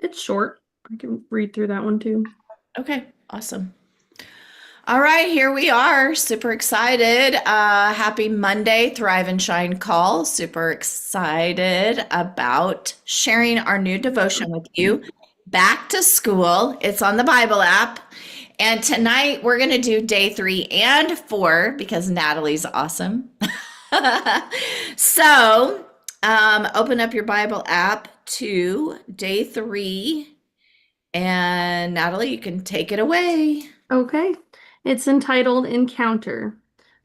It's short. I can read through that one too. Okay, awesome. All right, here we are. Super excited. Happy Monday, Thrive and Shine call. Super excited about sharing our new devotion with you. Back to school. It's on the Bible app. And tonight we're going to do day 3 and 4 because Natalie's awesome. So, open up your Bible app to day 3. And Natalie, you can take it away. Okay. It's entitled Encounter.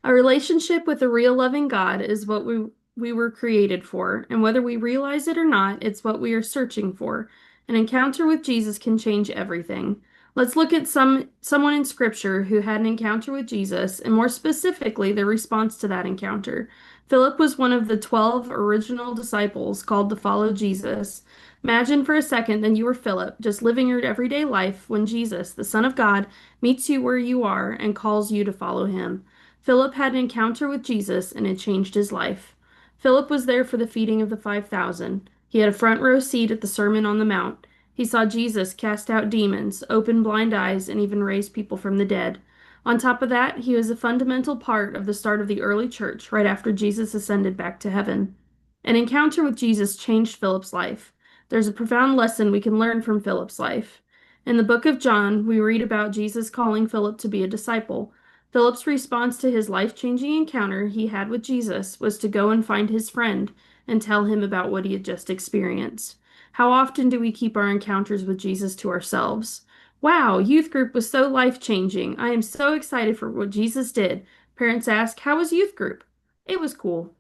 A relationship with a real loving God is what we were created for, and whether we realize it or not, it's what we are searching for. An encounter with Jesus can change everything. Let's look at someone in Scripture who had an encounter with Jesus, and more specifically, their response to that encounter. Philip was one of the 12 original disciples called to follow Jesus. Imagine for a second that you were Philip, just living your everyday life when Jesus, the Son of God, meets you where you are and calls you to follow him. Philip had an encounter with Jesus and it changed his life. Philip was there for the feeding of the 5,000. He had a front row seat at the Sermon on the Mount. He saw Jesus cast out demons, open blind eyes, and even raise people from the dead. On top of that, he was a fundamental part of the start of the early church right after Jesus ascended back to heaven. An encounter with Jesus changed Philip's life. There's a profound lesson we can learn from Philip's life. In the book of John, we read about Jesus calling Philip to be a disciple. Philip's response to his life-changing encounter he had with Jesus was to go and find his friend and tell him about what he had just experienced. How often do we keep our encounters with Jesus to ourselves? Wow, youth group was so life-changing. I am so excited for what Jesus did. Parents ask, how was youth group? It was cool.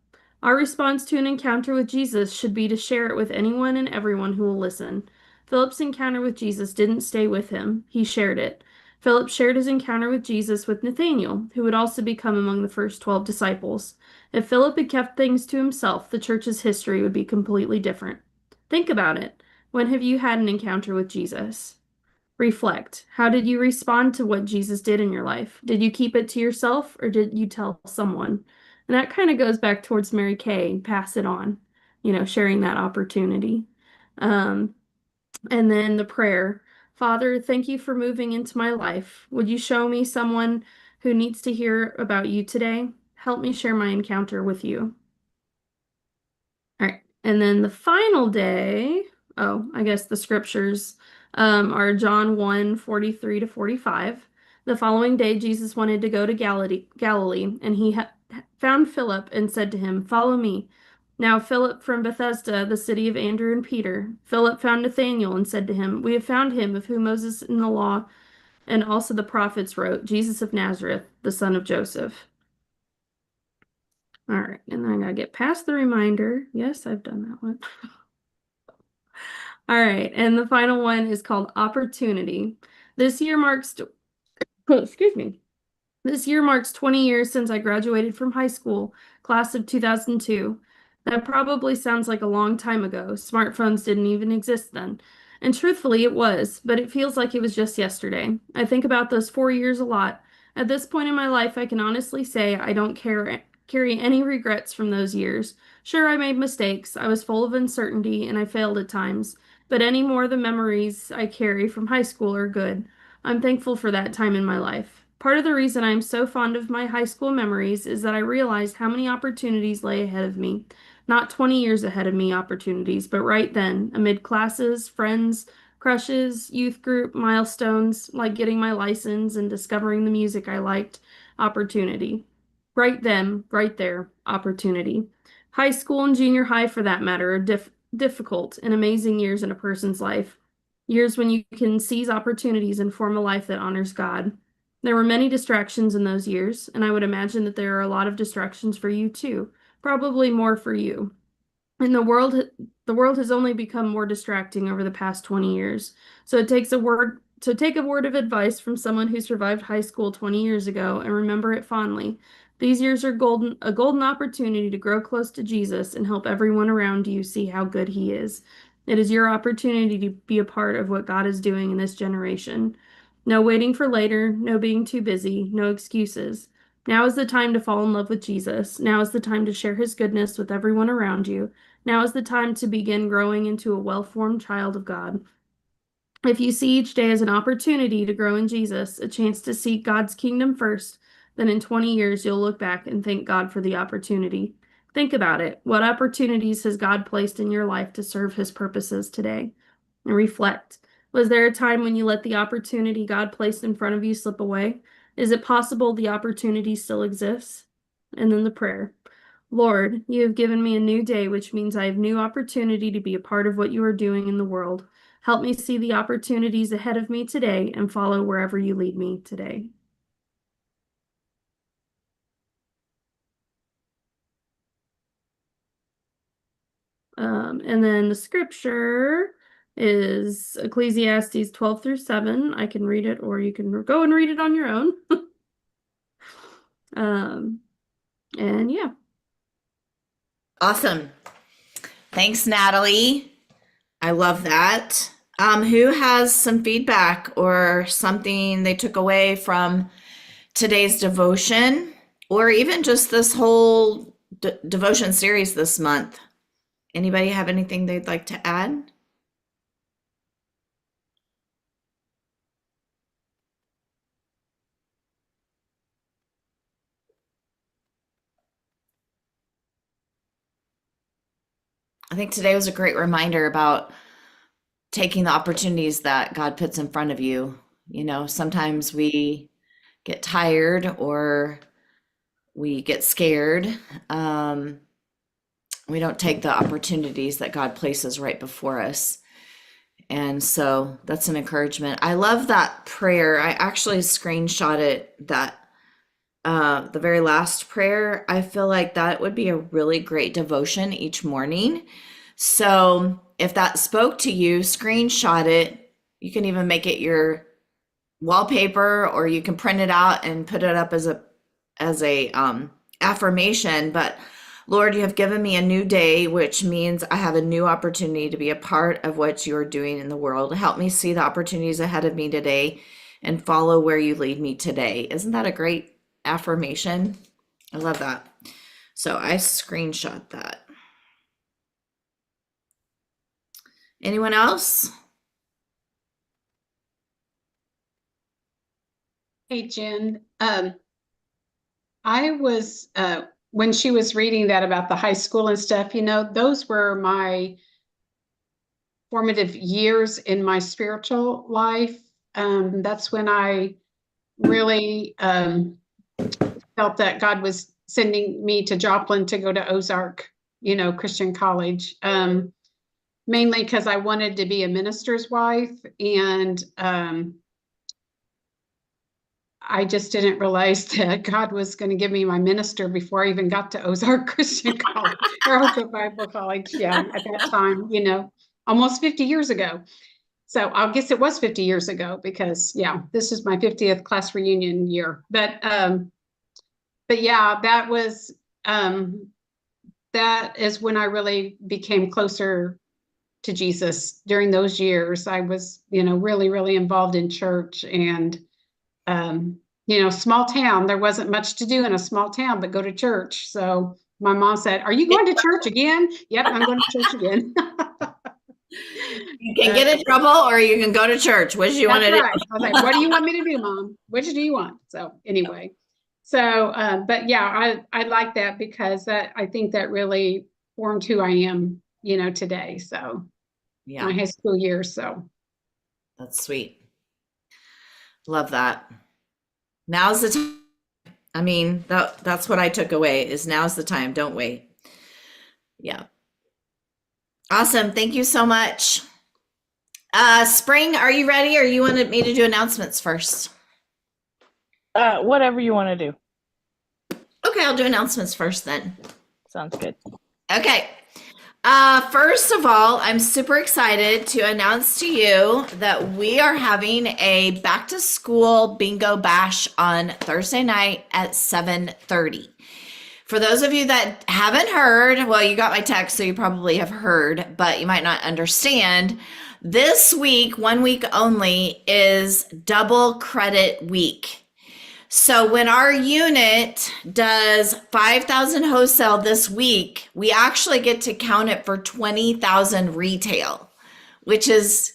Our response to an encounter with Jesus should be to share it with anyone and everyone who will listen. Philip's encounter with Jesus didn't stay with him, he shared it. Philip shared his encounter with Jesus with Nathanael, who would also become among the first 12 disciples. If Philip had kept things to himself, the church's history would be completely different. Think about it. When have you had an encounter with Jesus? Reflect. How did you respond to what Jesus did in your life? Did you keep it to yourself or did you tell someone? And that kind of goes back towards Mary Kay, pass it on, sharing that opportunity. Um, and then the prayer. Father, thank you for moving into my life. Would you show me someone who needs to hear about you today? Help me share my encounter with you. All right. And then the final day, oh, I guess the scriptures are John 1:43 to 45. The following day, Jesus wanted to go to Galilee, and he found Philip and said to him, follow me. Now, Philip from Bethesda, the city of Andrew and Peter. Philip found Nathanael and said to him, we have found him of whom Moses in the law and also the prophets wrote, Jesus of Nazareth, the son of Joseph. All right, and then I gotta get past the reminder. Yes, I've done that one. All right, and the final one is called Opportunity. This year marks, excuse me. This year marks 20 years since I graduated from high school, class of 2002. That probably sounds like a long time ago. Smartphones didn't even exist then. And truthfully, it was, but it feels like it was just yesterday. I think about those 4 years a lot. At this point in my life, I can honestly say I don't carry any regrets from those years. Sure, I made mistakes. I was full of uncertainty and I failed at times. But any more the memories I carry from high school are good. I'm thankful for that time in my life. Part of the reason I'm so fond of my high school memories is that I realized how many opportunities lay ahead of me. Not 20 years ahead of me opportunities, but right then, amid classes, friends, crushes, youth group, milestones, like getting my license and discovering the music I liked, opportunity. Right then, right there, opportunity. High school and junior high, for that matter, are difficult and amazing years in a person's life. Years when you can seize opportunities and form a life that honors God. There were many distractions in those years, and I would imagine that there are a lot of distractions for you too, probably more for you. And the world has only become more distracting over the past 20 years. So it takes a word to take a word of advice from someone who survived high school 20 years ago and remember it fondly. These years are a golden opportunity to grow close to Jesus and help everyone around you see how good he is. It is your opportunity to be a part of what God is doing in this generation. No waiting for later, no being too busy, no excuses. Now is the time to fall in love with Jesus. Now is the time to share his goodness with everyone around you. Now is the time to begin growing into a well-formed child of God. If you see each day as an opportunity to grow in Jesus, a chance to seek God's kingdom first, then in 20 years you'll look back and thank God for the opportunity. Think about it. What opportunities has God placed in your life to serve his purposes today? And reflect. Was there a time when you let the opportunity God placed in front of you slip away? Is it possible the opportunity still exists? And then the prayer. Lord, you have given me a new day, which means I have new opportunity to be a part of what you are doing in the world. Help me see the opportunities ahead of me today and follow wherever you lead me today. And then the scripture is Ecclesiastes 12 through 7. I can read it, or you can go and read it on your own. um, and yeah. Awesome. Thanks, Natalie. I love that. Who has some feedback or something they took away from today's devotion, or even just this whole devotion series this month? Anybody have anything they'd like to add? I think today was a great reminder about taking the opportunities that God puts in front of you. You know, sometimes we get tired or we get scared. We don't take the opportunities that God places right before us. And so that's an encouragement. I love that prayer. I actually screenshotted that the very last prayer. I feel like that would be a really great devotion each morning. So if that spoke to you, screenshot it. You can even make it your wallpaper, or you can print it out and put it up as a affirmation. But Lord, you have given me a new day, which means I have a new opportunity to be a part of what you are doing in the world. Help me see the opportunities ahead of me today and follow where you lead me today. Isn't that a great affirmation? I love that. So I screenshot that. Anyone else? Hey, Jen. I was when she was reading that about the high school and stuff, those were my formative years in my spiritual life. That's when I really felt that God was sending me to Joplin to go to Ozark, Christian college. Mainly because I wanted to be a minister's wife, and I just didn't realize that God was going to give me my minister before I even got to Ozark Christian College or Ozark Bible College. Yeah, at that time, almost 50 years ago. So I guess it was 50 years ago because, yeah, this is my 50th class reunion year. But yeah, that is when I really became closer to Jesus. During those years, I was, really, really involved in church, and small town. There wasn't much to do in a small town but go to church. So my mom said, "Are you going to church again?" "Yep, I'm going to church again." You can get in trouble or you can go to church. Which do you want to That's right. do? I was like, "What do you want me to do, Mom? Which do you want?" So anyway, but yeah, I like that because I think that really formed who I am, today. So my Yeah, high school years. So that's sweet. Love that. Now's the time. I mean, that's what I took away is now's the time. Don't wait. Yeah. Awesome. Thank you so much. Spring, are you ready, or you wanted me to do announcements first? Whatever you want to do. Okay, I'll do announcements first then. Sounds good. Okay. First of all, I'm super excited to announce to you that we are having a back to school bingo bash on Thursday night at 7:30. For those of you that haven't heard, well, you got my text, so you probably have heard, but you might not understand. This week, 1 week only, is double credit week. So when our unit does 5,000 wholesale this week, we actually get to count it for 20,000 retail, which is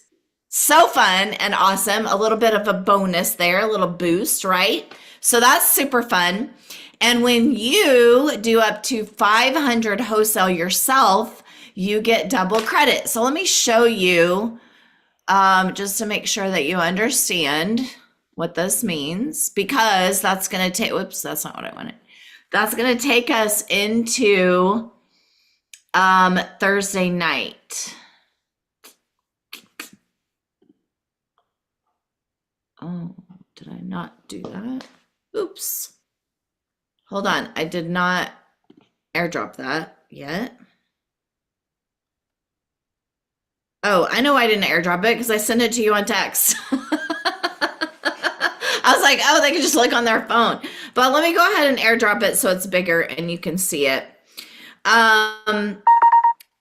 So fun and awesome. A little bit of a bonus there, a little boost, right? So that's super fun. And when you do up to 500 wholesale yourself, you get double credit. So let me show you just to make sure that you understand what this means, because that's going to take, whoops, that's not what I wanted. That's going to take us into Thursday night. Oh, did I not do that? Oops. Hold on. I did not airdrop that yet. Oh, I know I didn't airdrop it because I sent it to you on text. I was like, oh, they can just look on their phone. But let me go ahead and airdrop it so it's bigger and you can see it. It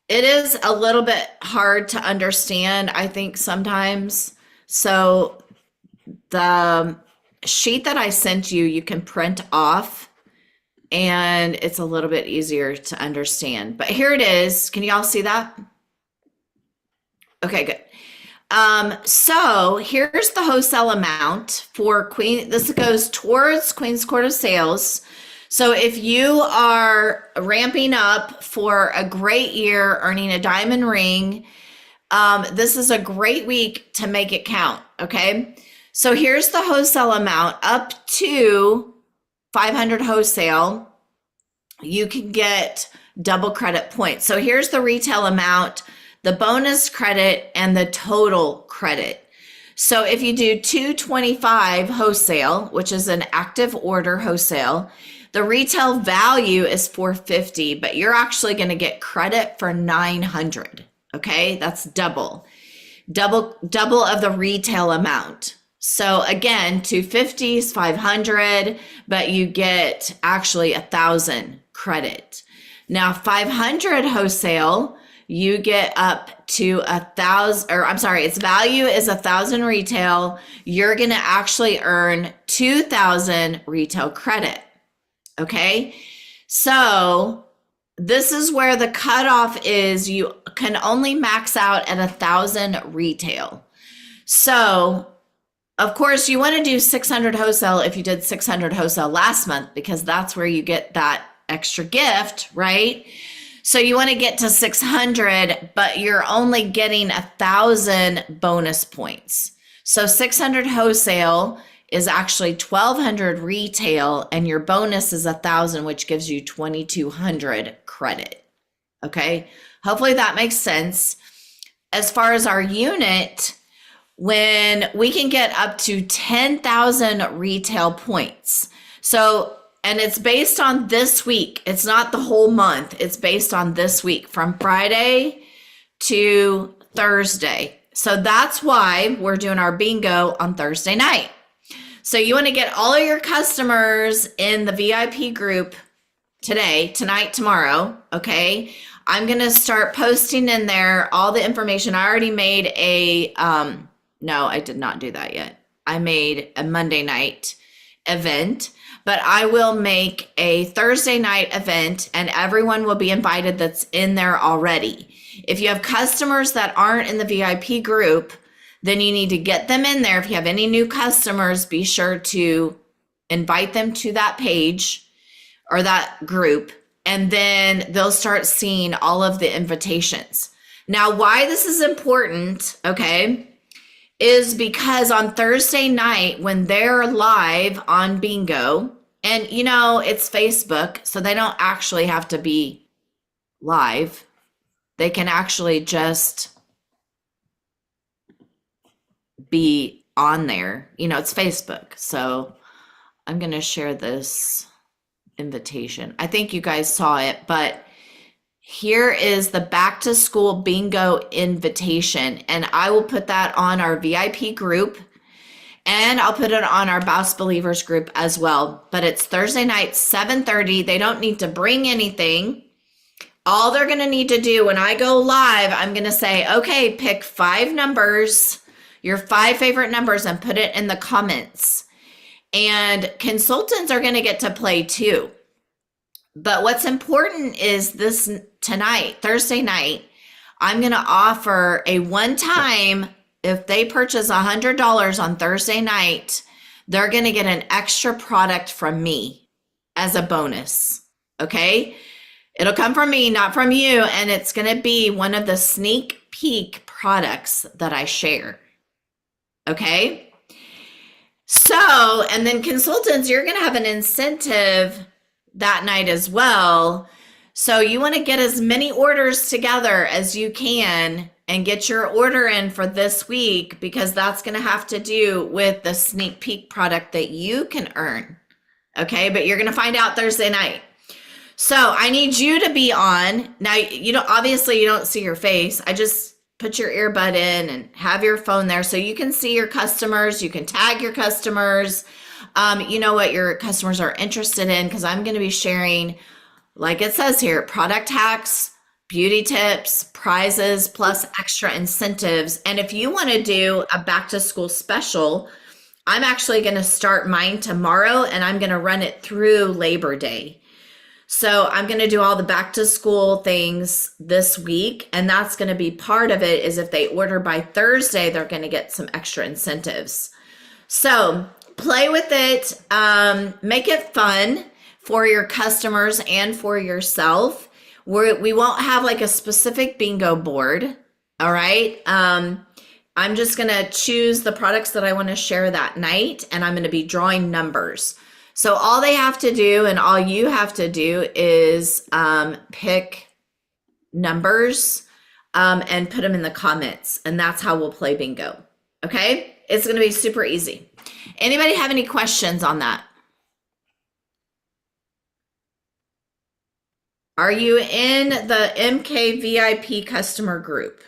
is a little bit hard to understand, I think, sometimes. So the sheet that I sent you, you can print off and it's a little bit easier to understand. But here it is. Can you all see that? Okay, good. So here's the wholesale amount for Queen. This goes towards Queen's Court of Sales. So if you are ramping up for a great year, earning a diamond ring, this is a great week to make it count, okay? So here's the wholesale amount. Up to 500 wholesale, you can get double credit points. So here's the retail amount, the bonus credit, and the total credit. So if you do 225 wholesale, which is an active order wholesale, the retail value is 450, but you're actually going to get credit for 900. Okay, that's double of the retail amount. So again, 250 is 500, but you get actually 1,000 credit. Now 500 wholesale, you get up to 1,000, or I'm sorry, its value is 1,000 retail. You're going to actually earn 2,000 retail credit. Okay, so this is where the cutoff is. You can only max out at 1,000 retail. So of course you want to do 600 wholesale if you did 600 wholesale last month, because that's where you get that extra gift, right? So you want to get to 600, but you're only getting 1,000 bonus points. So 600 wholesale is actually 1,200 retail, and your bonus is 1,000, which gives you 2,200 credit. Okay, hopefully that makes sense. As far as our unit, when we can get up to 10,000 retail points. So, and it's based on this week. It's not the whole month. It's based on this week from Friday to Thursday. So that's why we're doing our bingo on Thursday night. So you want to get all of your customers in the VIP group today, tonight, tomorrow, okay? I'm going to start posting in there all the information. I already made a, no, I did not do that yet. I made a Monday night event, but I will make a Thursday night event and everyone will be invited that's in there already. If you have customers that aren't in the VIP group, then you need to get them in there. If you have any new customers, be sure to invite them to that page or that group, and then they'll start seeing all of the invitations. Now, why this is important, okay, is because on Thursday night when they're live on bingo, and you know, it's Facebook, so they don't actually have to be live. They can actually just be on there. You know, it's Facebook. So I'm going to share this invitation. I think you guys saw it, but here is the back to school bingo invitation. And I will put that on our VIP group and I'll put it on our Bouse Believers group as well. But it's Thursday night, 7:30. They don't need to bring anything. All they're going to need to do when I go live, I'm going to say, okay, pick 5 numbers, your 5 favorite numbers, and put it in the comments. And consultants are going to get to play too. But what's important is this tonight, Thursday night, I'm going to offer a one-time if they purchase $100 on Thursday night, they're going to get an extra product from me as a bonus. Okay. It'll come from me, not from you. And it's going to be one of the sneak peek products that I share. Okay. So, and then consultants, you're going to have an incentive that night as well. So you want to get as many orders together as you can and get your order in for this week, because that's going to have to do with the sneak peek product that you can earn. Okay. But you're going to find out Thursday night. So I need you to be on. Now, obviously you don't see your face. I just put your earbud in and have your phone there so you can see your customers. You can tag your customers. You know what your customers are interested in, because I'm going to be sharing, like it says here, product hacks, beauty tips, prizes, plus extra incentives. And if you want to do a back to school special, I'm actually going to start mine tomorrow and I'm going to run it through Labor Day. So I'm going to do all the back to school things this week. And that's going to be part of it, is if they order by Thursday, they're going to get some extra incentives. So play with it. Make it fun for your customers and for yourself. We won't have like a specific bingo board. All right. I'm just going to choose the products that I want to share that night, and I'm going to be drawing numbers. So all they have to do, and all you have to do, is pick numbers and put them in the comments. And that's how we'll play bingo. Okay. It's going to be super easy. Anybody have any questions on that? Are you in the MK VIP customer group?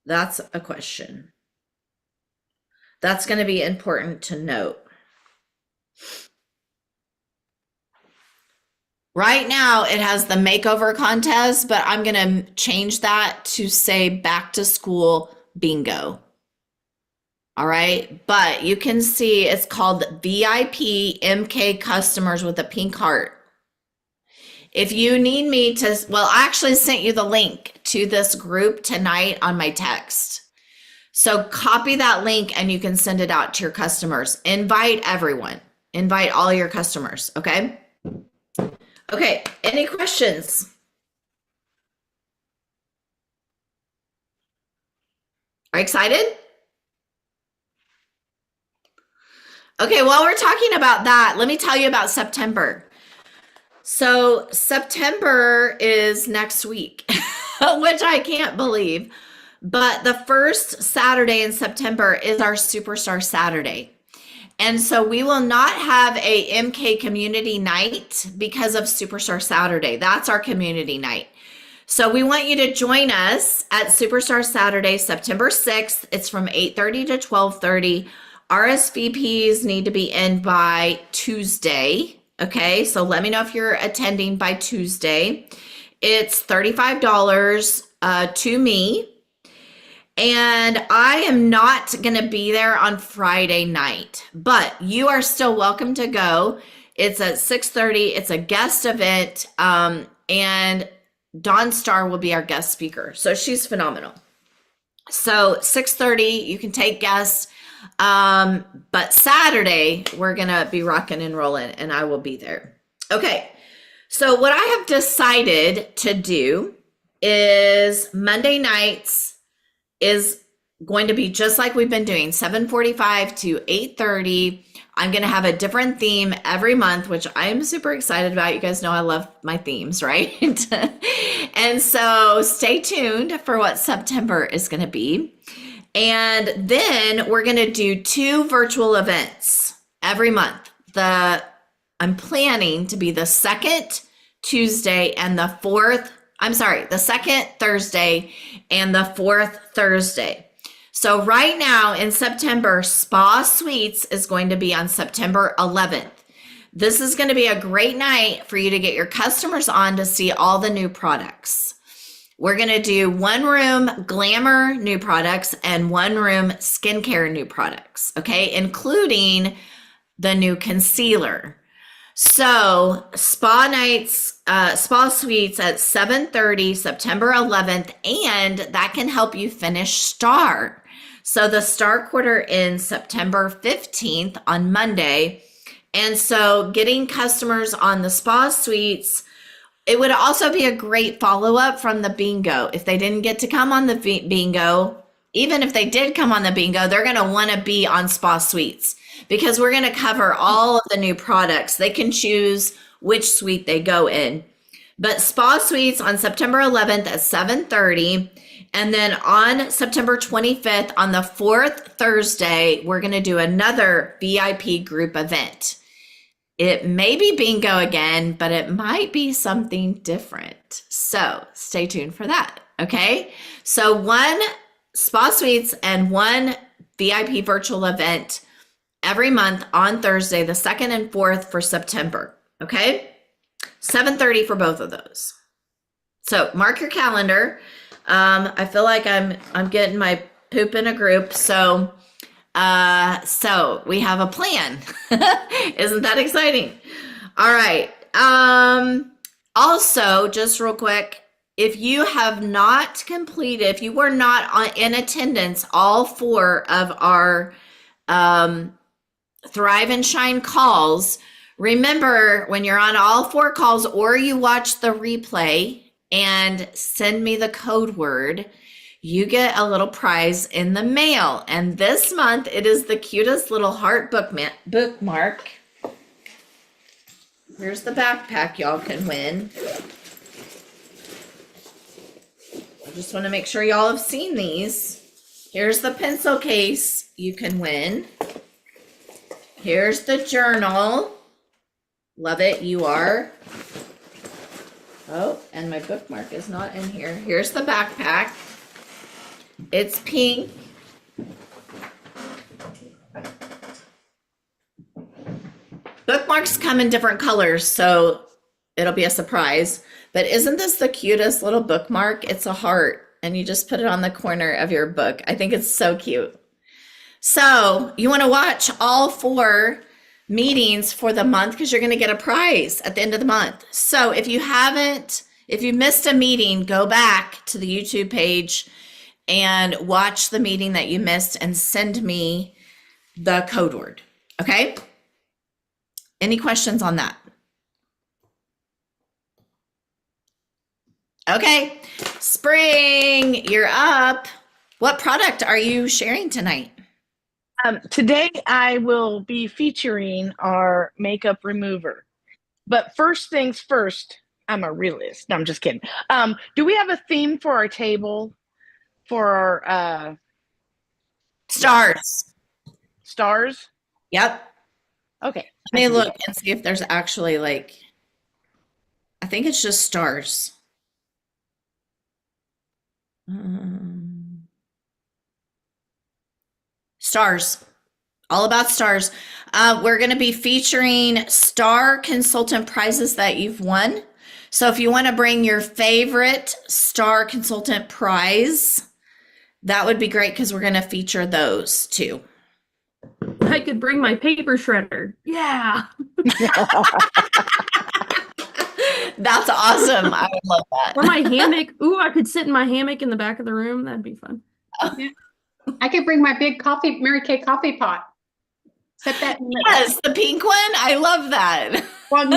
That's a question. That's going to be important to note. Right now, it has the makeover contest, but I'm going to change that to say back to school bingo. All right. But you can see it's called VIP MK customers with a pink heart. If you need me to, well, I actually sent you the link to this group tonight on my text. So copy that link and you can send it out to your customers. Invite everyone. Invite all your customers. Okay. Okay. Any questions? Are you excited? Okay. While we're talking about that, let me tell you about September. So September is next week, which I can't believe. But the first Saturday in September is our Superstar Saturday. And so we will not have a MK community night because of Superstar Saturday. That's our community night. So we want you to join us at Superstar Saturday, September 6th. It's from 8:30 to 12:30. RSVPs need to be in by Tuesday. Okay, so let me know if you're attending by Tuesday. It's $35 to me. And I am not going to be there on Friday night, but you are still welcome to go. It's at 6:30. It's a guest event. And Dawn Star will be our guest speaker. So she's phenomenal. So 6:30, you can take guests. But Saturday, we're going to be rocking and rolling, and I will be there. Okay. So what I have decided to do is Monday nights is going to be just like we've been doing, 7:45 to 8:30. I'm going to have a different theme every month, which I am super excited about. You guys know I love my themes, right? And so stay tuned for what September is going to be. And then we're going to do 2 virtual events every month. I'm planning to be the second Tuesday and the second Thursday and the 4th Thursday. So right now in September, Spa Suites is going to be on September 11th. This is going to be a great night for you to get your customers on to see all the new products. We're going to do 1 room glamour new products and 1 room skincare new products, okay, including the new concealer. So spa nights, spa suites at 7:30, September 11th, and that can help you finish STAR. So the star quarter ends September 15th on Monday. And so getting customers on the spa suites, it would also be a great follow up from the bingo. If they didn't get to come on the bingo, even if they did come on the bingo, they're going to want to be on spa suites because we're going to cover all of the new products. They can choose which suite they go in. But spa suites on September 11th at 7:30. And then on September 25th, on the fourth Thursday, we're going to do another VIP group event. It may be bingo again, but it might be something different. So stay tuned for that. Okay. So one spa suites and one VIP virtual event every month on Thursday, the 2nd and 4th for September. Okay. 7:30 for both of those. So mark your calendar. I feel like I'm getting my poop in a group. So we have a plan. Isn't that exciting? All right. Also, just real quick, if you have not completed, if you were not in attendance, all 4 of our Thrive and Shine calls, remember when you're on all 4 calls or you watch the replay and send me the code word, you get a little prize in the mail. And this month it is the cutest little heart bookmark. Here's the backpack y'all can win. I just want to make sure y'all have seen these. Here's the pencil case you can win. Here's the journal. Love it, you are. Oh, and my bookmark is not in here. Here's the backpack. It's pink. Bookmarks come in different colors, so it'll be a surprise. But isn't this the cutest little bookmark? It's a heart, and you just put it on the corner of your book. I think it's so cute. So you want to watch all 4 meetings for the month because you're going to get a prize at the end of the month. So if you missed a meeting, go back to the YouTube page and watch the meeting that you missed and send me the code word. Okay? Any questions on that? Okay. Spring, you're up. What product are you sharing tonight? Today I will be featuring our makeup remover. But first things first, I'm a realist. No, I'm just kidding. Do we have a theme for our table? For our Stars. stars? Yep. Okay. Let me look and see if there's actually I think it's just stars. Stars. All about stars. We're going to be featuring star consultant prizes that you've won. So if you want to bring your favorite star consultant prize, that would be great because we're going to feature those too. I could bring my paper shredder. Yeah. That's awesome. I would love that. Or my hammock. Ooh, I could sit in my hammock in the back of the room. That'd be fun. Yeah. I could bring my big Mary Kay coffee pot. Set that in Yes, the pink one. I love that. Well,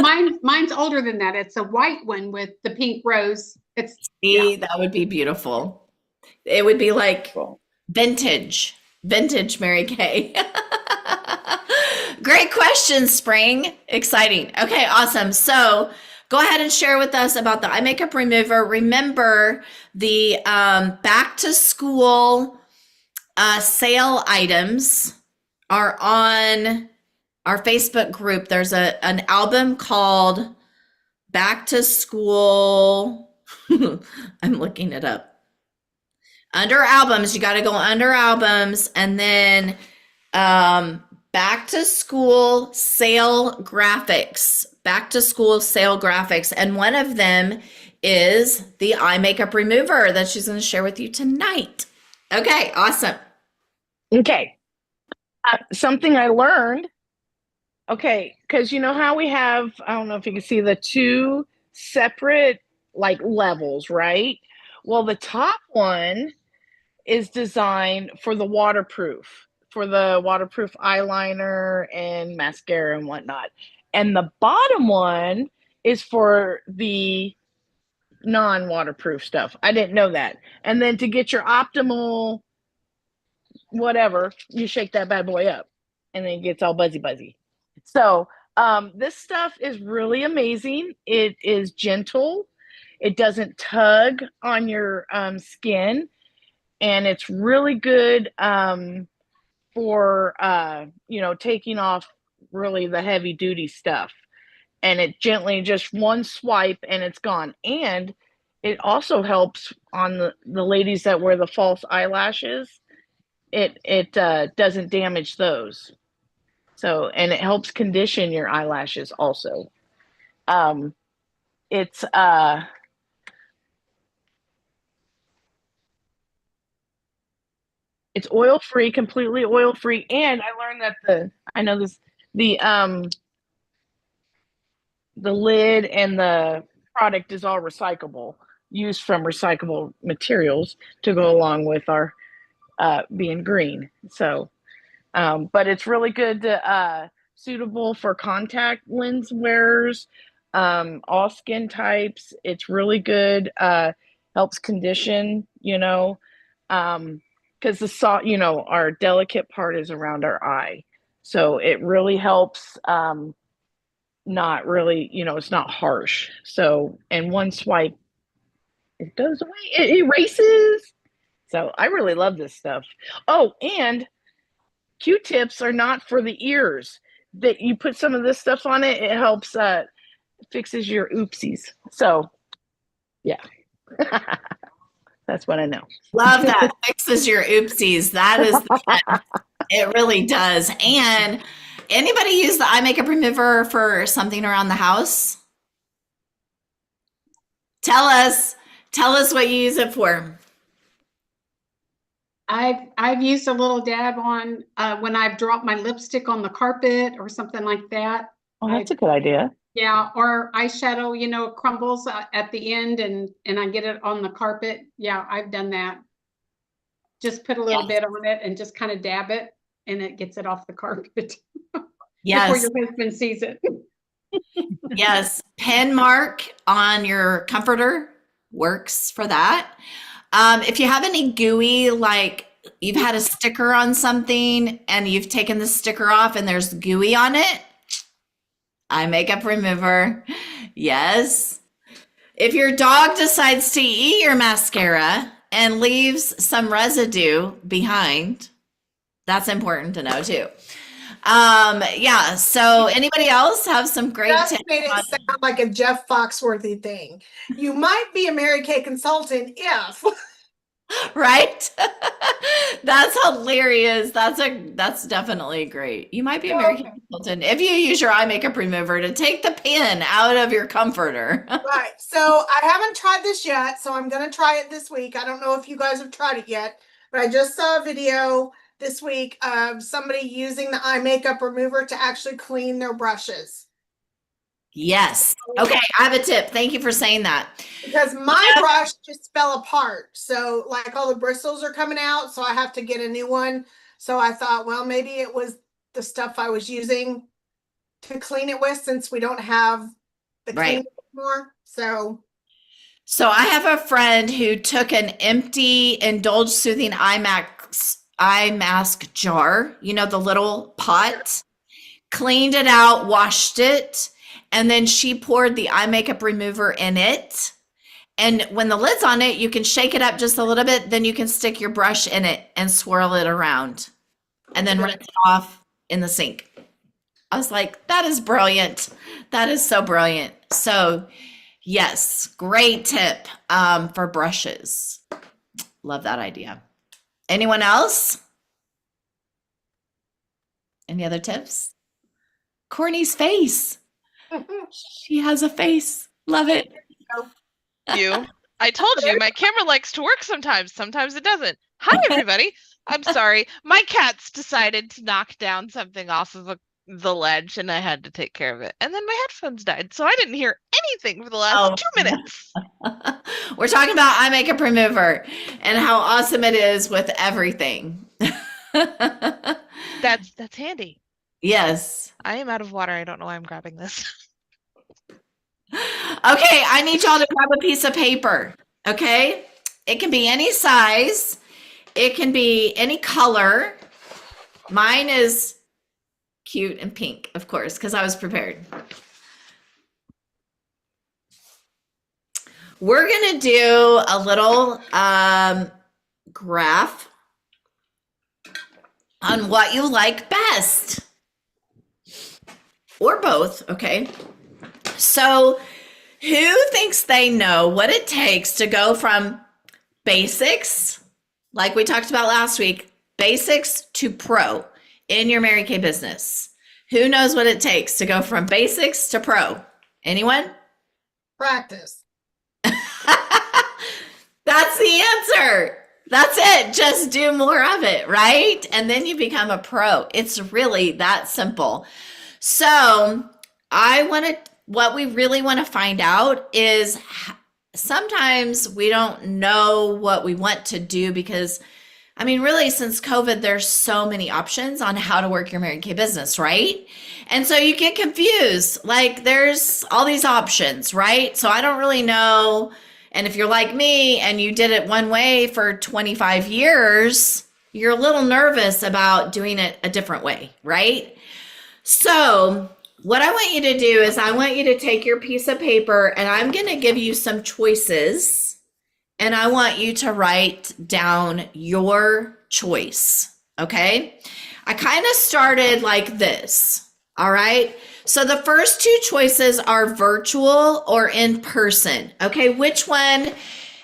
mine's older than that. It's a white one with the pink rose. That would be beautiful. It would be like vintage Mary Kay. Great question, Spring. Exciting. Okay, awesome. So go ahead and share with us about the eye makeup remover. Remember the back to school sale items are on our Facebook group. There's an album called Back to School. I'm looking it up. Under albums, you got to go under albums and then back to school sale graphics. Back to school sale graphics. And one of them is the eye makeup remover that she's going to share with you tonight. Okay, awesome. Okay. Something I learned. Okay, because you know how we have, I don't know if you can see the 2 separate levels, right? Well, the top one is designed for the waterproof eyeliner and mascara and whatnot. And the bottom one is for the non-waterproof stuff. I didn't know that. And then to get your optimal whatever, you shake that bad boy up and then it gets all buzzy. So this stuff is really amazing. It is gentle. It doesn't tug on your skin. And it's really good for, taking off really the heavy duty stuff. And it gently, just one swipe and it's gone. And it also helps on the ladies that wear the false eyelashes. It doesn't damage those. So, and it helps condition your eyelashes also. It's oil free, completely oil free, and I learned that the lid and the product is all recyclable, used from recyclable materials to go along with our being green. So, but it's really good to suitable for contact lens wearers, all skin types. It's really good. Helps condition, because our delicate part is around our eye. So it really helps, not really, it's not harsh. So, and one swipe, it goes away, it erases. So I really love this stuff. Oh, and Q-tips are not for the ears. That you put some of this stuff on it, it helps, fixes your oopsies. So, yeah. That's what I know. Love that. Fixes your oopsies. That is the fun. It really does. And anybody use the eye makeup remover for something around the house? Tell us what you use it for. I've used a little dab on when I've dropped my lipstick on the carpet or something like that. Oh, that's a good idea. Yeah, or eyeshadow, crumbles at the end and I get it on the carpet. Yeah, I've done that. Just put a little bit on it and just kind of dab it and it gets it off the carpet. Yes. Before your husband sees it. Yes. Pen mark on your comforter works for that. If you have any gooey, like you've had a sticker on something and you've taken the sticker off and there's gooey on it, eye makeup remover. Yes. If your dog decides to eat your mascara and leaves some residue behind, that's important to know too. Yeah. So anybody else have some great Just tips? made it sound like a Jeff Foxworthy thing. You might be a Mary Kay consultant if. Right? That's hilarious. That's definitely great. You might be a American consultant if you use your eye makeup remover to take the pin out of your comforter. Right. So I haven't tried this yet, so I'm going to try it this week. I don't know if you guys have tried it yet, but I just saw a video this week of somebody using the eye makeup remover to actually clean their brushes. Yes. Okay, I have a tip. Thank you for saying that. Because my brush just fell apart. So like all the bristles are coming out, so I have to get a new one. So I thought, well, maybe it was the stuff I was using to clean it with, since we don't have the cleaner anymore. So I have a friend who took an empty Indulge Soothing eye mask jar, the little pot, cleaned it out, washed it, and then she poured the eye makeup remover in it. And when the lid's on it, you can shake it up just a little bit, then you can stick your brush in it and swirl it around and then rinse it off in the sink. I was like, that is brilliant. That is so brilliant. So yes, great tip for brushes. Love that idea. Anyone else? Any other tips? Courtney's face. She has a face. Love it. I told you my camera likes to work sometimes. Sometimes it doesn't. Hi, everybody. I'm sorry. My cats decided to knock down something off of the ledge, and I had to take care of it. And then my headphones died, so I didn't hear anything for the last 2 minutes. We're talking about eye makeup remover and how awesome it is with everything. That's handy. Yes. I am out of water. I don't know why I'm grabbing this. Okay, I need y'all to grab a piece of paper. Okay? It can be any size. It can be any color. Mine is cute and pink, of course, because I was prepared. We're going to do a little graph on what you like best. Or both, okay? So, who thinks they know what it takes to go from basics, like we talked about last week, basics to pro in your Mary Kay business? Who knows what it takes to go from basics to pro? Anyone? Practice. That's the answer. That's it. Just do more of it, right? And then you become a pro. It's really that simple. So, what we really want to find out is sometimes we don't know what we want to do because, I mean, really, since COVID, there's so many options on how to work your Mary Kay business, right? And so you get confused. Like, there's all these options, right? So I don't really know. And if you're like me and you did it one way for 25 years, you're a little nervous about doing it a different way, right? So what I want you to do is I want you to take your piece of paper and I'm going to give you some choices and I want you to write down your choice. Okay. I kind of started like this. All right. So the first two choices are virtual or in person. Okay. Which one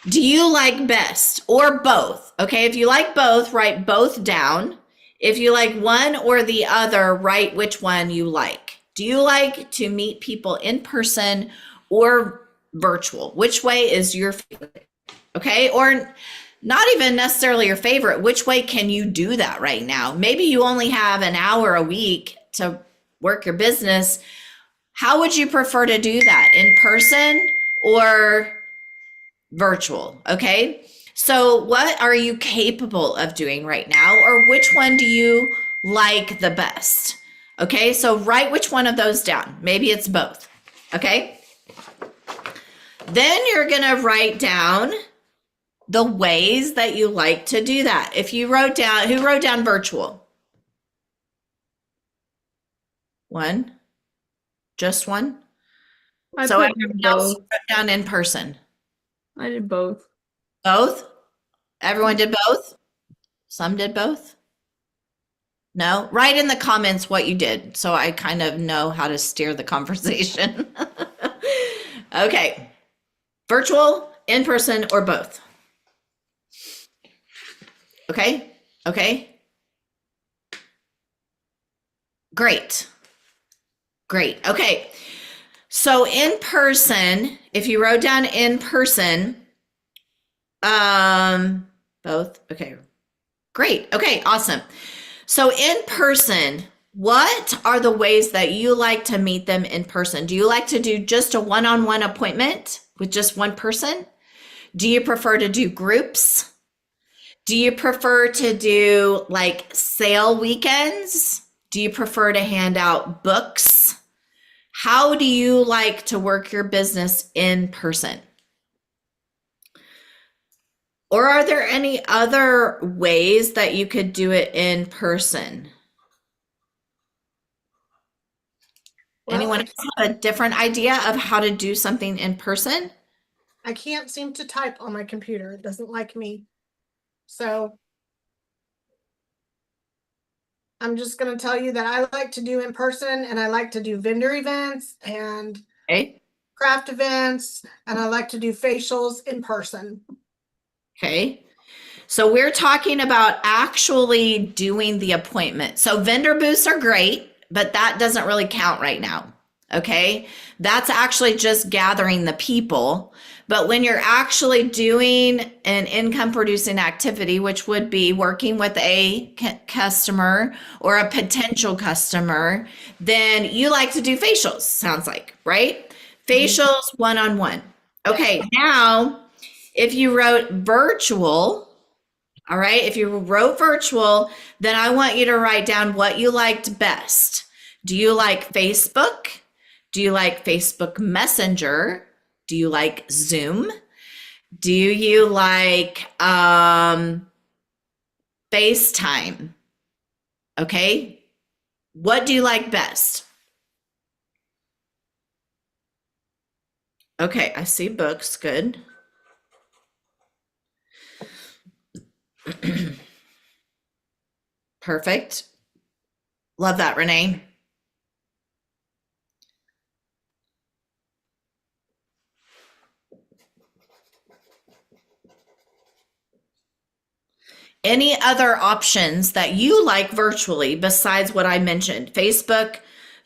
do you like best or both? Okay. If you like both, write both down. If you like one or the other, write which one you like. Do you like to meet people in person or virtual? Which way is your favorite? Okay. Or not even necessarily your favorite. Which way can you do that right now? Maybe you only have an hour a week to work your business. How would you prefer to do that? In person or virtual? Okay. So what are you capable of doing right now? Or which one do you like the best? Okay. So write which one of those down. Maybe it's both. Okay. Then you're going to write down the ways that you like to do that. If you wrote down, who wrote down virtual? One? Just one? I So put everyone else both. wrote down in person. I did both. Both? Everyone did both? Some did both? No? Write in the comments what you did so I kind of know how to steer the conversation. Okay. Virtual, in person, or both? Okay. Okay. Great. Great. Okay. So in person, if you wrote down in person, both. Okay. Great. Okay. Awesome. So in person, what are the ways that you like to meet them in person? Do you like to do just a one-on-one appointment with just one person? Do you prefer to do groups? Do you prefer to do like sale weekends? Do you prefer to hand out books? How do you like to work your business in person? Or are there any other ways that you could do it in person? Well, Anyone else have a different idea of how to do something in person? I can't seem to type on my computer. It doesn't like me. So I'm just going to tell you that I like to do in person and I like to do vendor events and Okay. craft events and I like to do facials in person. Okay. So we're talking about actually doing the appointment. So vendor booths are great, but that doesn't really count right now. Okay. That's actually just gathering the people. But when you're actually doing an income producing activity, which would be working with a customer or a potential customer, then you like to do facials, sounds like, right? Facials one-on-one. Okay, now if you wrote virtual, all right, if you wrote virtual, then I want you to write down what you liked best. Do you like Facebook? Do you like Facebook Messenger? Do you like Zoom? Do you like FaceTime? Okay, what do you like best? Okay, I see books. Good. Perfect. Love that, Renee. Any other options that you like virtually besides what I mentioned? Facebook,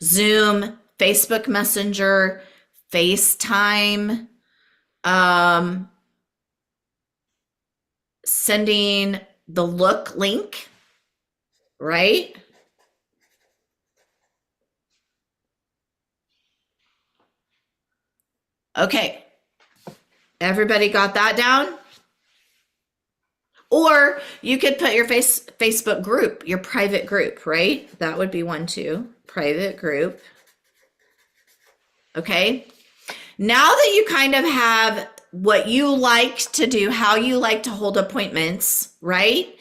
Zoom, Facebook Messenger, FaceTime, um, sending the look link, right? Okay. Everybody got that down? Or you could put your Facebook group, your private group, right? That would be one too. Private group. Okay. Now that you kind of have what you like to do, how you like to hold appointments, right?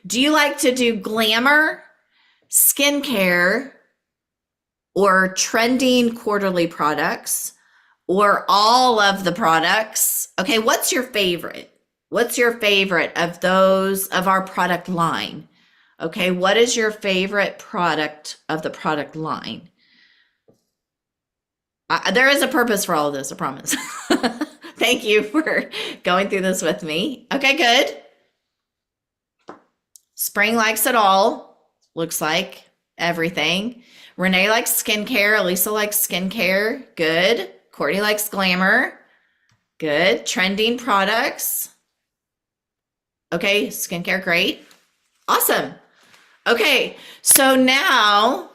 Do you like to do glamour, skincare, or trending quarterly products, or all of the products? Okay, what's your favorite? What's your favorite of those of our product line? Okay, what is your favorite product of the product line? There is a purpose for all of this, I promise. Thank you for going through this with me. Okay, good. Spring likes it all. Looks like everything. Renee likes skincare. Elisa likes skincare. Good. Courtney likes glamour. Good. Trending products. Okay, skincare, great. Awesome. Okay, so now,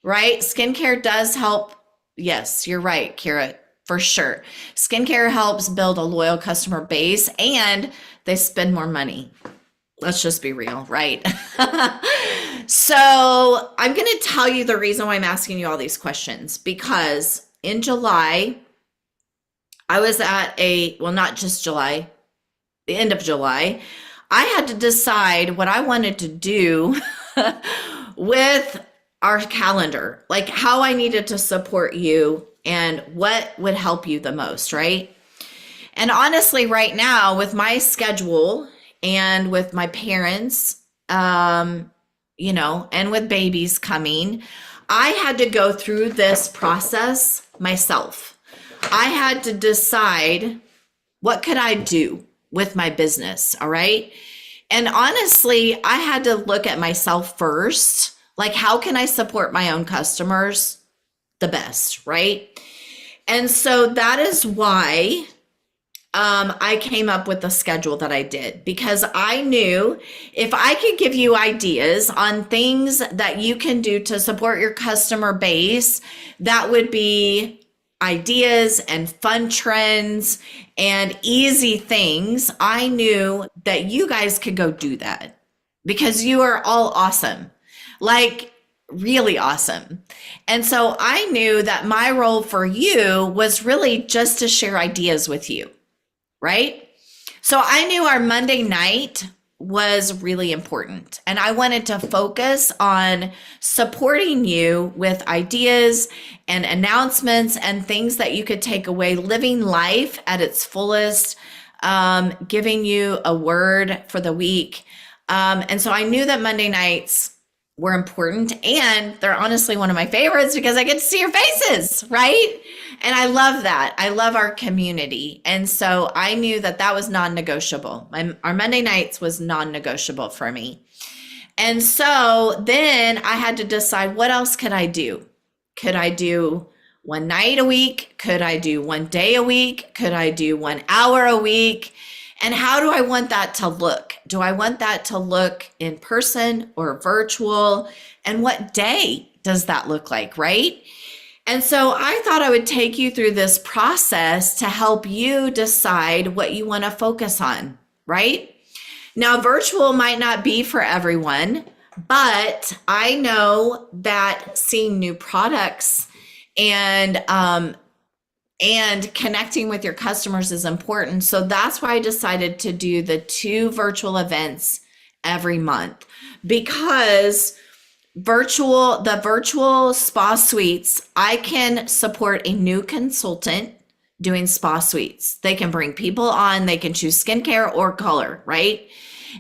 right, skincare does help. Yes, you're right, Kira, for sure. Skincare helps build a loyal customer base and they spend more money. Let's just be real, right? So I'm going to tell you the reason why I'm asking you all these questions, because in July, I was at well, not just July, the end of July, I had to decide what I wanted to do with our calendar, like how I needed to support you and what would help you the most, right? And honestly, right now, with my schedule and with my parents, and with babies coming, I had to go through this process myself. I had to decide what could I do with my business, all right? And honestly, I had to look at myself first. Like, how can I support my own customers the best, right? And so that is why I came up with the schedule that I did, because I knew if I could give you ideas on things that you can do to support your customer base, that would be ideas and fun trends and easy things. I knew that you guys could go do that because you are all awesome, like really awesome. And so I knew that my role for you was really just to share ideas with you, right? So I knew our Monday night was really important. And I wanted to focus on supporting you with ideas and announcements and things that you could take away, living life at its fullest, giving you a word for the week. And so I knew that Monday nights were important, and they're honestly one of my favorites because I get to see your faces, right? And I love that. I love our community. And so I knew that that was non-negotiable. Our Monday nights was non-negotiable for me. And so then I had to decide, what else could I do? Could I do one night a week? Could I do one day a week? Could I do 1 hour a week? And how do I want that to look? Do I want that to look in person or virtual? And what day does that look like, right? And so I thought I would take you through this process to help you decide what you want to focus on, right? Now, virtual might not be for everyone, but I know that seeing new products and connecting with your customers is important. So that's why I decided to do the 2 virtual events every month, because the virtual spa suites, I can support a new consultant doing spa suites. They can bring people on, they can choose skincare or color, right?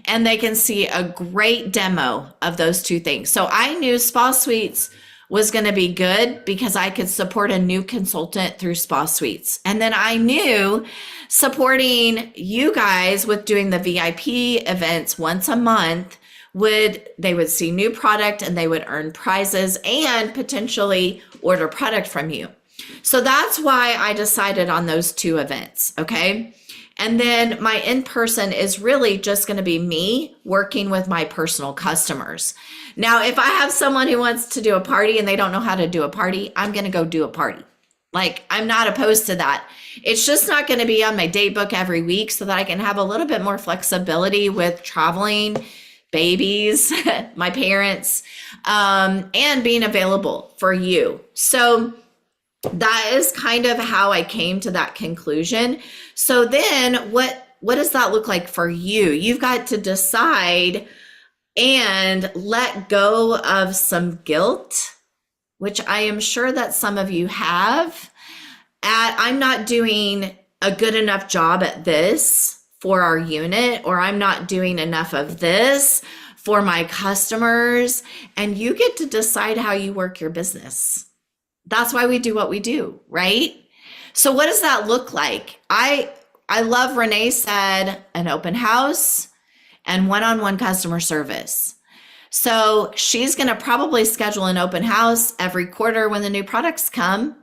And they can see a great demo of those 2 things. So I knew spa suites was going to be good because I could support a new consultant through spa suites. And then I knew supporting you guys with doing the VIP events once a month, they would see new product and they would earn prizes and potentially order product from you. So that's why I decided on those 2 events. Okay. And then my in-person is really just going to be me working with my personal customers. Now, if I have someone who wants to do a party and they don't know how to do a party, I'm going to go do a party. Like, I'm not opposed to that. It's just not going to be on my date book every week so that I can have a little bit more flexibility with traveling, babies, my parents, and being available for you. So that is kind of how I came to that conclusion. So then what does that look like for you? You've got to decide and let go of some guilt, which I am sure that some of you have, I'm not doing a good enough job at this for our unit, or I'm not doing enough of this for my customers. And you get to decide how you work your business. That's why we do what we do, right? So what does that look like? I love Renee said an open house and one-on-one customer service. So she's going to probably schedule an open house every quarter when the new products come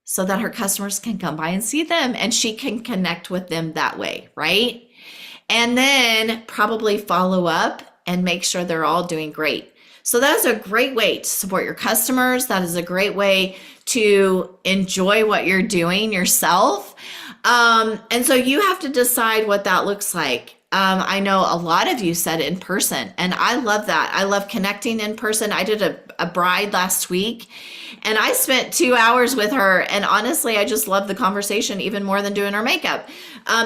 so that her customers can come by and see them and she can connect with them that way, right? And then probably follow up and make sure they're all doing great. So that's a great way to support your customers. That is a great way to enjoy what you're doing yourself. And so you have to decide what that looks like. I know a lot of you said in person, and I love that. I love connecting in person. I did a bride last week, and I spent 2 hours with her. And honestly, I just love the conversation even more than doing her makeup,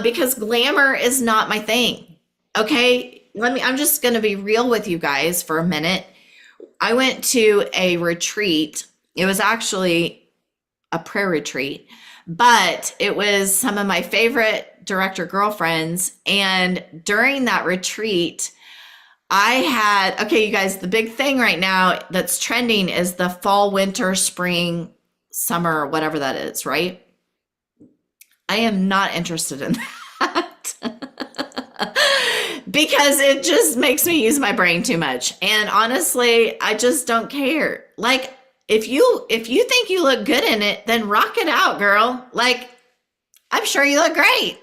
because glamour is not my thing. Okay. I'm just going to be real with you guys for a minute. I went to a retreat. It was actually a prayer retreat, but it was some of my favorite director girlfriends. And during that retreat, okay, you guys, the big thing right now that's trending is the fall, winter, spring, summer, whatever that is, right? I am not interested in that. Because it just makes me use my brain too much. And honestly, I just don't care. Like, if you think you look good in it, then rock it out, girl. Like, I'm sure you look great.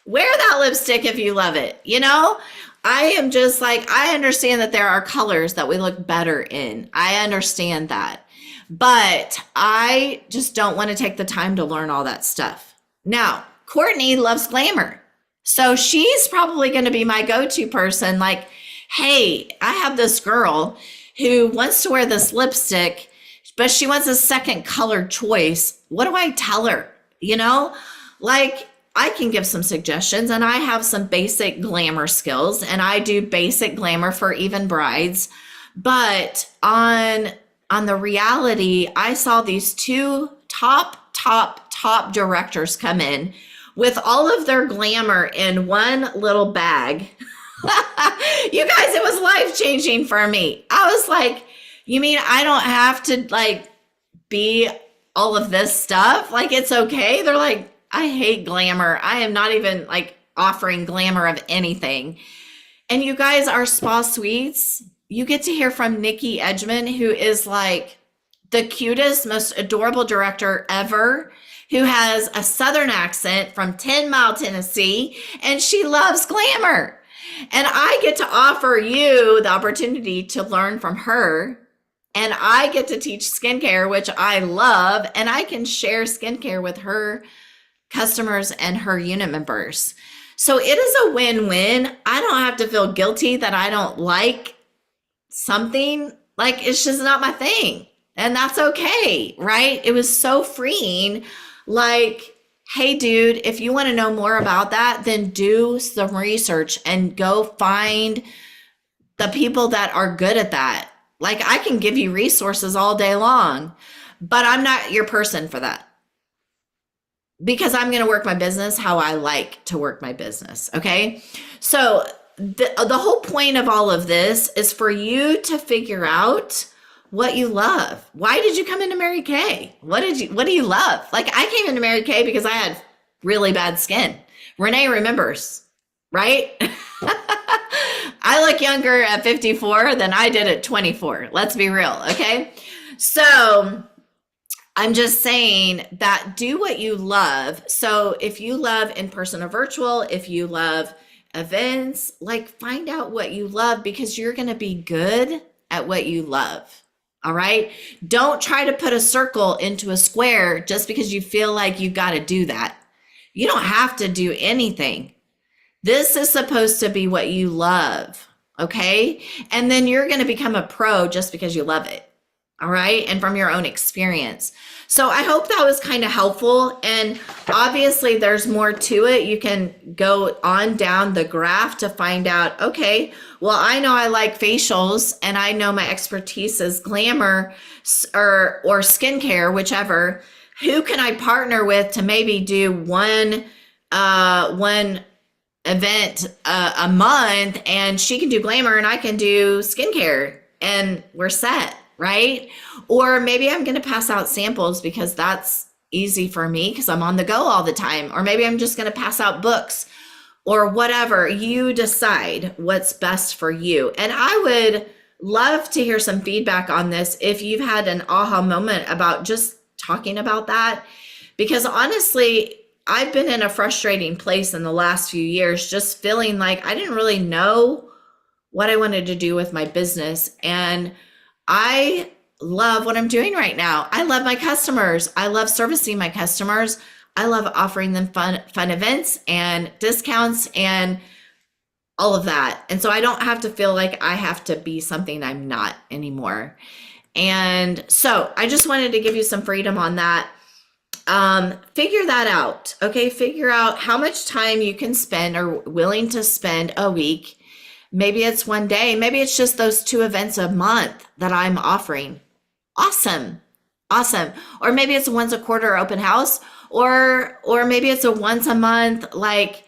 Wear that lipstick if you love it. You know, I am just like, I understand that there are colors that we look better in. I understand that. But I just don't want to take the time to learn all that stuff. Now, Courtney loves glamour. So she's probably going to be my go-to person. Like, hey, I have this girl who wants to wear this lipstick, but she wants a second color choice. What do I tell her? You know, like, I can give some suggestions, and I have some basic glamour skills, and I do basic glamour for even brides. But on the reality, I saw these 2 top directors come in with all of their glamour in one little bag. You guys, it was life-changing for me. I was like, you mean I don't have to like be all of this stuff? Like, it's okay? They're like, I hate glamour. I am not even like offering glamour of anything. And you guys, our spa suites, you get to hear from Nikki Edgman, who is like the cutest, most adorable director ever, who has a Southern accent from 10 Mile, Tennessee, and she loves glamour. And I get to offer you the opportunity to learn from her and I get to teach skincare, which I love, and I can share skincare with her customers and her unit members. So it is a win-win. I don't have to feel guilty that I don't like something. Like, it's just not my thing. And that's okay, right? It was so freeing. Like, hey, dude, if you want to know more about that, then do some research and go find the people that are good at that. Like, I can give you resources all day long, but I'm not your person for that, because I'm going to work my business how I like to work my business. Okay. So the whole point of all of this is for you to figure out what you love. Why did you come into Mary Kay? What do you love? Like, I came into Mary Kay because I had really bad skin. Renee remembers, right? I look younger at 54 than I did at 24. Let's be real. Okay. So I'm just saying that do what you love. So if you love in person or virtual, if you love events, like, find out what you love, because you're going to be good at what you love. All right. Don't try to put a circle into a square just because you feel like you got to do that. You don't have to do anything. This is supposed to be what you love. Okay. And then you're going to become a pro just because you love it. All right. And from your own experience. So I hope that was kind of helpful. And obviously there's more to it. You can go on down the graph to find out, okay, well, I know I like facials and I know my expertise is glamour or skincare, whichever. Who can I partner with to maybe do one event a month, and she can do glamour and I can do skincare, and we're set, right? Or maybe I'm going to pass out samples because that's easy for me because I'm on the go all the time. Or maybe I'm just going to pass out books or whatever. You decide what's best for you. And I would love to hear some feedback on this if you've had an aha moment about just talking about that. Because honestly, I've been in a frustrating place in the last few years, just feeling like I didn't really know what I wanted to do with my business. And I love what I'm doing right now. I love my customers. I love servicing my customers. I love offering them fun events and discounts and all of that. And so I don't have to feel like I have to be something I'm not anymore. And so I just wanted to give you some freedom on that. Figure that out. Okay. Figure out how much time you can spend or willing to spend a week. Maybe it's one day. Maybe it's just those 2 events a month that I'm offering. Awesome. Awesome. Or maybe it's a once a quarter open house, or maybe it's a once a month, like,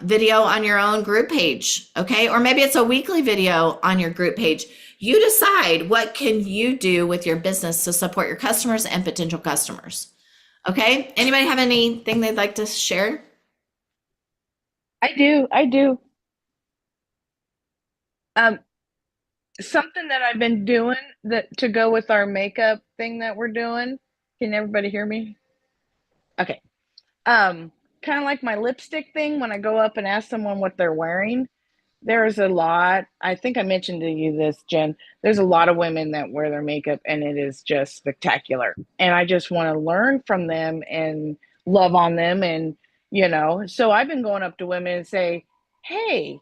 video on your own group page. Okay. Or maybe it's a weekly video on your group page. You decide what can you do with your business to support your customers and potential customers. Okay. Anybody have anything they'd like to share? I do. Something that I've been doing that to go with our makeup thing that we're doing. Can everybody hear me? Okay. Kind of like my lipstick thing, when I go up and ask someone what they're wearing, there's a lot. I think I mentioned to you this, Jen. There's a lot of women that wear their makeup and it is just spectacular. And I just want to learn from them and love on them. And, so I've been going up to women and say, hey,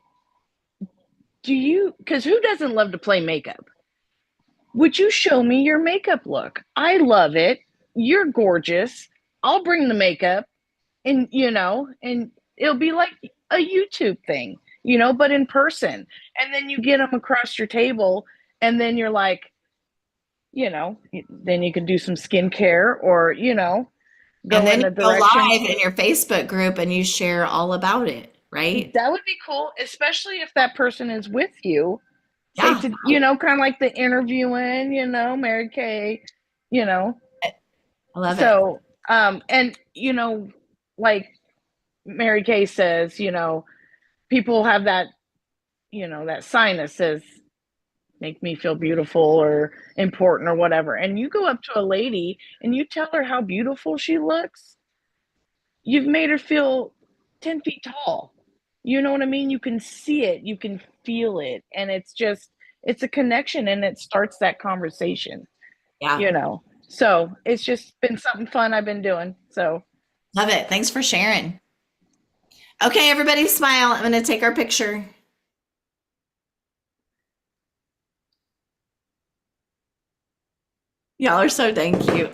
because who doesn't love to play makeup? Would you show me your makeup look? I love it. You're gorgeous. I'll bring the makeup, and and it'll be like a YouTube thing, but in person. And then you get them across your table, and then you're like, then you can do some skincare, or And go then in you the go direction. live in your Facebook group and you share all about it, right? That would be cool, especially if that person is with you. Say Yeah, to kind of like the interviewing, Mary Kay, you know. I love it. So, and like Mary Kay says, people have that, that sign that says, make me feel beautiful or important or whatever. And you go up to a lady and you tell her how beautiful she looks, you've made her feel 10 feet tall. You know what I mean? You can see it, you can feel it. And it's just, it's a connection and it starts that conversation, Yeah. you know. So it's just been something fun I've been doing. So Love it. Thanks for sharing. Okay, everybody smile. I'm going to take our picture. Y'all are so dang cute.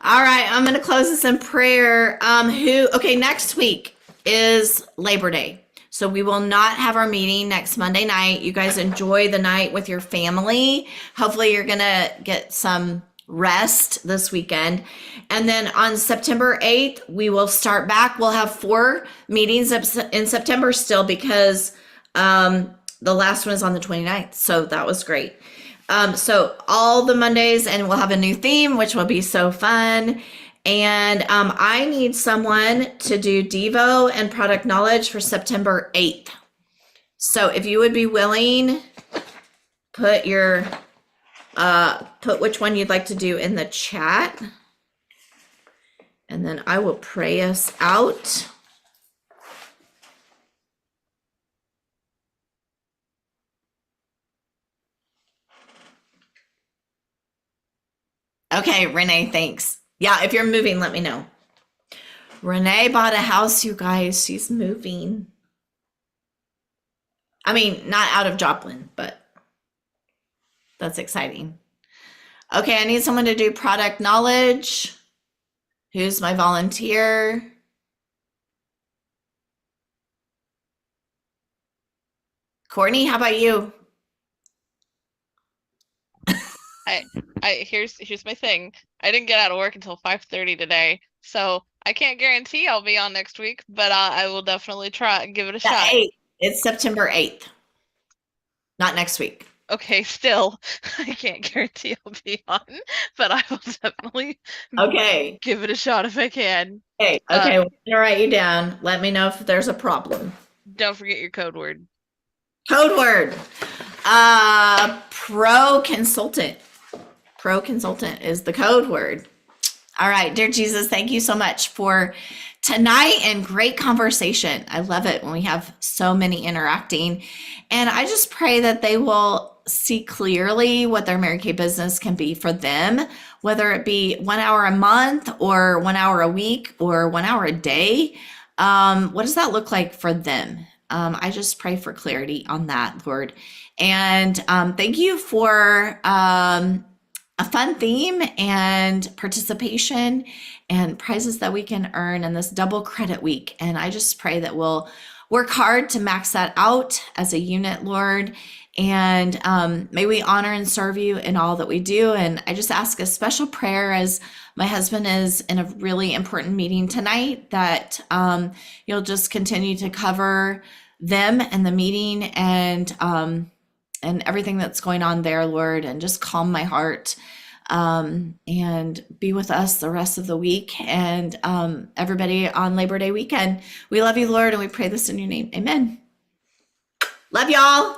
All right, I'm going to close this in prayer. Okay, next week is Labor Day. So we will not have our meeting next Monday night. You guys enjoy the night with your family. Hopefully you're going to get some rest this weekend. And then on September 8th, we will start back. We'll have 4 meetings in September still because the last one is on the 29th. So that was great. So all the Mondays, and we'll have a new theme, which will be so fun. And I need someone to do Devo and product knowledge for September 8th. So if you would be willing, put which one you'd like to do in the chat. And then I will pray us out. Okay, Renee, thanks. Yeah, if you're moving, let me know. Renee bought a house, you guys. She's moving. I mean, not out of Joplin, but that's exciting. Okay, I need someone to do product knowledge. Who's my volunteer? Courtney, how about you? Here's my thing. I didn't get out of work until 5:30 today, so I can't guarantee I'll be on next week, but I will definitely try and give it a The shot. 8th. It's September 8th. Not next week. Okay, still, I can't guarantee I'll be on, but I will definitely Okay. give it a shot if I can. Okay. Okay. We're gonna write you down. Let me know if there's a problem. Don't forget your code word. Code word. Pro consultant. Pro consultant is the code word. All right, dear Jesus, thank you so much for tonight and great conversation. I love it when we have so many interacting. And I just pray that they will see clearly what their Mary Kay business can be for them, whether it be 1 hour a month or 1 hour a week or 1 hour a day. What does that look like for them? I just pray for clarity on that, Lord. And thank you for a fun theme and participation and prizes that we can earn in this double credit week. And I just pray that we'll work hard to max that out as a unit, Lord. And may we honor and serve you in all that we do. And I just ask a special prayer as my husband is in a really important meeting tonight, that you'll just continue to cover them and the meeting and everything that's going on there, Lord, and just calm my heart and be with us the rest of the week and everybody on Labor Day weekend. We love you, Lord, and we pray this in your name. Amen. Love y'all.